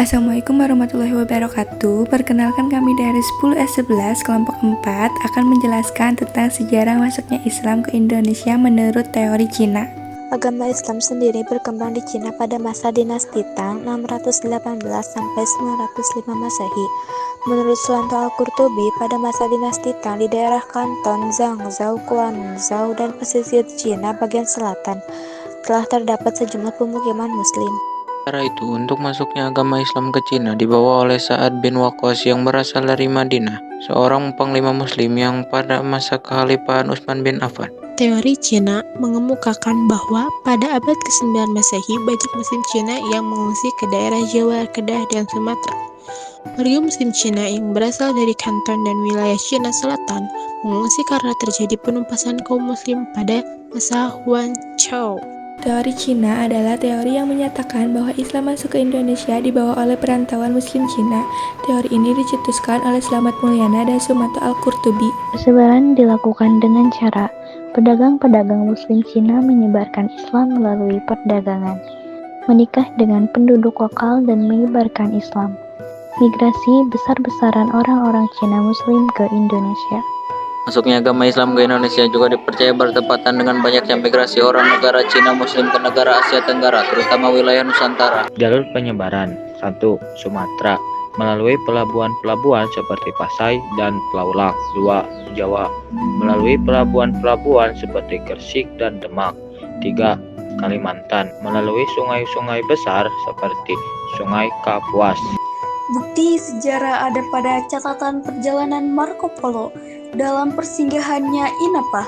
Assalamualaikum warahmatullahi wabarakatuh. Perkenalkan kami dari 10S11 kelompok 4 akan menjelaskan tentang sejarah masuknya Islam ke Indonesia menurut teori Cina. Agama Islam sendiri berkembang di Cina pada masa dinasti Tang 618 sampai 905 Masehi. Menurut Suwanto Al-Qurtubi, pada masa dinasti Tang di daerah Kanton, Zhangzhou, Guangzhou, dan pesisir Cina bagian selatan telah terdapat sejumlah pemukiman Muslim. Sementara itu, untuk masuknya agama Islam ke Cina dibawa oleh Sa'ad bin Waqqas yang berasal dari Madinah, seorang panglima Muslim yang pada masa kekhalifahan Utsman bin Affan. Teori Cina mengemukakan bahwa pada abad ke-9 Masehi, banyak Muslim Cina yang mengungsi ke daerah Jawa, Kedah, dan Sumatera. Warga Muslim Cina yang berasal dari Kanton dan wilayah Cina Selatan mengungsi karena terjadi penumpasan kaum Muslim pada masa Huan Chou. Teori Cina adalah teori yang menyatakan bahwa Islam masuk ke Indonesia dibawa oleh perantauan Muslim Cina. Teori ini dicetuskan oleh Slamet Mulyana dan Suwanto Al-Qurtubi. Persebaran dilakukan dengan cara pedagang-pedagang Muslim Cina menyebarkan Islam melalui perdagangan, menikah dengan penduduk lokal dan menyebarkan Islam. Migrasi besar-besaran orang-orang Cina Muslim ke Indonesia. Masuknya agama Islam ke Indonesia juga dipercaya bertepatan dengan banyaknya migrasi orang negara Cina Muslim ke negara Asia Tenggara, terutama wilayah Nusantara. Jalur penyebaran 1. Sumatera melalui pelabuhan-pelabuhan seperti Pasai dan Plaulak. 2. Jawa melalui pelabuhan-pelabuhan seperti Gresik dan Demak. 3. Kalimantan melalui sungai-sungai besar seperti Sungai Kapuas. Bukti sejarah ada pada catatan perjalanan Marco Polo. Dalam persinggahannya Inapa,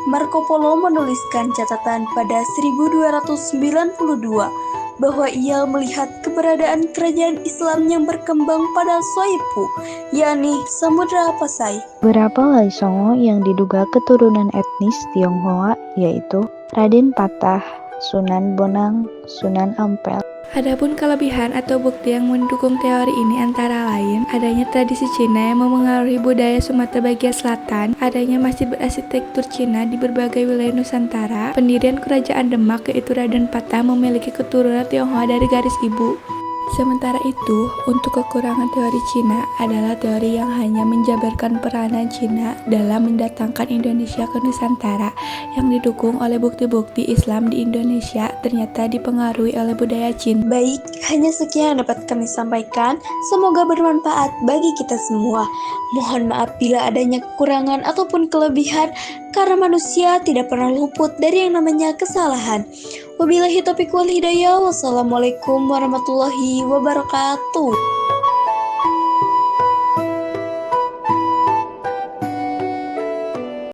Marco Polo menuliskan catatan pada 1292 bahwa ia melihat keberadaan kerajaan Islam yang berkembang pada Soipu, yakni Samudra Pasai. Beberapa wali songo yang diduga keturunan etnis Tionghoa yaitu Raden Patah, Sunan Bonang, Sunan Ampel. Adapun kelebihan atau bukti yang mendukung teori ini antara lain adanya tradisi Cina yang memengaruhi budaya Sumatera bagian selatan, adanya masjid berarsitektur Cina di berbagai wilayah Nusantara, pendirian kerajaan Demak yaitu Raden Patah memiliki keturunan Tionghoa dari garis ibu. Sementara itu, untuk kekurangan teori Cina adalah teori yang hanya menjabarkan peranan Cina dalam mendatangkan Indonesia ke Nusantara yang didukung oleh bukti-bukti Islam di Indonesia ternyata dipengaruhi oleh budaya Cina. Baik, hanya sekian yang dapat kami sampaikan. Semoga bermanfaat bagi kita semua. Mohon maaf bila adanya kekurangan ataupun kelebihan, karena manusia tidak pernah luput dari yang namanya kesalahan. Wabillahi taufiq wal hidayah. Wassalamualaikum warahmatullahi wabarakatuh.